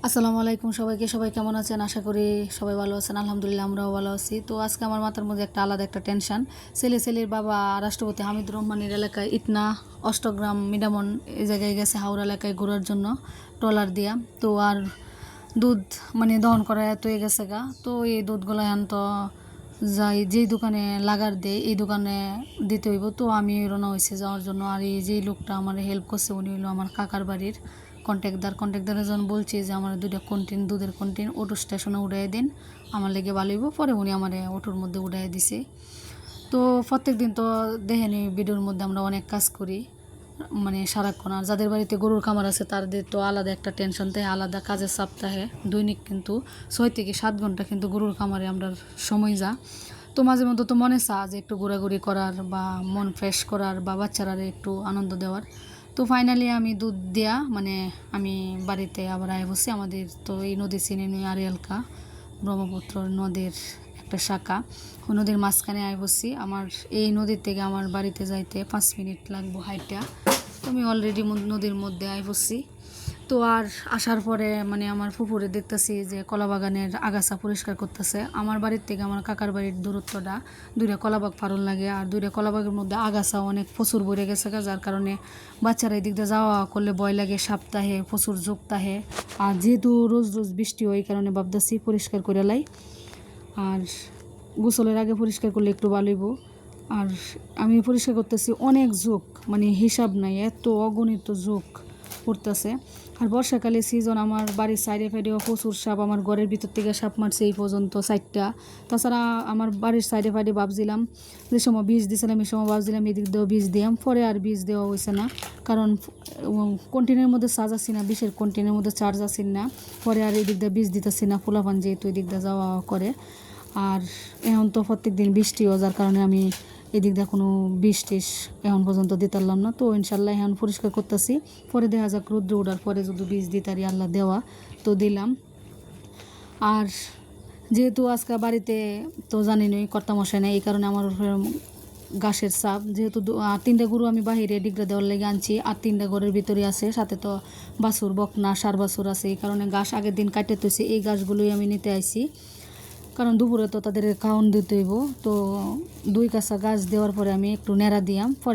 আসসালামু আলাইকুম সবাইকে। সবাই কেমন আছেন? আশা করি সবাই ভালো আছেন। আলহামদুলিল্লাহ আমরাও ভালো আছি। তো আজকে আমার মাথার মধ্যে একটা আলাদা একটা টেনশন। ছেলের বাবা রাষ্ট্রপতি হামিদুর রহমানের এলাকায় ইটনা অষ্টগ্রাম মিডামন এই জায়গায় গেছে হাওড়া এলাকায় ঘোরার জন্য ট্রলার দিয়া। তো আর দুধ দহন করা এত গেছে গা। তো এই দুধগুলো এখন তো যাই যেই দোকানে লাগার দেয় এই দোকানে দিতে হইব। তো আমি রওনা হয়েছি যাওয়ার জন্য। আর এই যেই লোকটা আমার হেল্প করছে উনি হলো আমার কাকার বাড়ির কন্ট্যাক্টদারের জন্য বলছি যে আমার দুইটা দুধের কন্টিন অটো স্টেশনে উঠাই দিন, আমার লেগে ভালো হইব। পরে উনি আমার অটোর মধ্যে উঠাই দিছে। তো প্রত্যেক দিন তো দেখেনি ভিডিওর মধ্যে আমরা অনেক কাজ করি সারাক্ষণ। আর যাদের বাড়িতে গরুর খামার আছে তাদের তো আলাদা একটা টেনশন থাকে, আলাদা কাজের সপ্তাহে দৈনিক কিন্তু 6 থেকে 7 ঘন্টা কিন্তু গরুর খামারে আমরা সময় যা। তো মাঝে মধ্যে তো মনে চা যে একটু ঘোরাঘুরি করার বা মন ফ্রেশ করার বা বাচ্চারা একটু আনন্দ দেওয়ার। তো ফাইনালি আমি দুধ দেয়া আমি বাড়িতে আবার আয় বসছি। আমাদের তো এই নদী চিনে নিই আরিয়ালকা, ব্রহ্মপুত্র নদীর একটা শাখা। ওই নদীর মাঝখানে আয় বসছি। আমার এই নদীর থেকে আমার বাড়িতে যাইতে 5 মিনিট লাগবো হাইটা। তো আমি অলরেডি নদীর মধ্যে আয় বসছি। তো আর আসার পরে আমার ফুপুরে দেখতেছি যে কলা বাগানের আগাছা পরিষ্কার করতেছে। আমার বাড়ির থেকে আমার কাকার বাড়ির দূরত্বটা 2টা কলাবাগ ফারণ লাগে। আর 2টা কলাবাগের মধ্যে আগাছা অনেক প্রচুর ভরে গেছে, যার কারণে বাচ্চারা এদিক দিয়ে যাওয়া করলে ভয় লাগে, সপ্তাহে প্রচুর যোগতাহে। আর যেহেতু রোজ রোজ বৃষ্টি হয় এই কারণে ভাবতেছি পরিষ্কার করে লাই। আর গোসলের আগে পরিষ্কার করলে একটু ভালো হইব। আর আমি পরিষ্কার করতেছি অনেক যোগ, হিসাব নাই, এত অগণিত যোগ পড়তেছে। আর বর্ষাকালে সিজন আমার বাড়ির সাইডে ফাইডেও প্রচুর সাপ, আমার ঘরের ভিতর থেকে সাপ মারছে এই পর্যন্ত 4টা। তাছাড়া আমার বাড়ির সাইডে ফাইডে ভাবছিলাম যে সময় বীজ দিয়েছিলাম এই সময় ভাবছিলাম এদিক দিয়েও বীজ দিলাম, পরে আর বীজ দেওয়া হয়েছে না। কারণ কন্টিনের মধ্যে চার্জ আসি না, বিষের কন্টিনের মধ্যে চার্জ আসি না, পরে আর এদিক দিয়ে বীজ দিতেছি না। ফুলাফান যেহেতু এদিক দিয়ে যাওয়া করে। আর এখন তো প্রত্যেক দিন বৃষ্টিও, যার কারণে আমি এদিক দিয়ে কোনো বীজ টিস এখন পর্যন্ত দিতে পারলাম না। তো ইনশাল্লাহ এখন পরিষ্কার করতেছি, পরে দেখা যাক রৌদ্র ওঠার পরে যদি বীজ দিতারি আল্লাহ দেওয়া তো দিলাম। আর যেহেতু আজকে বাড়িতে তো জানিনই কর্তামশাই নেই, এই কারণে আমার ঘাসের চাপ। যেহেতু 3টা গরু আমি বাহিরে ডিগরা দেওয়ার লেগে আনছি, আর 3টা ঘরের ভিতরে আছে, সাথে তো বাছুর বকনা সার বাছুর আছে। এই কারণে ঘাস আগের দিন কাটতে তুইছি, এই ঘাসগুলোই আমি নিতে আইছি। কারণ দুপুরে তো তাদের খাওয়ান দিতে হইব। তো 2 কাঁচা গাছ দেওয়ার পরে আমি একটু নেড়া দিয়াম, পরে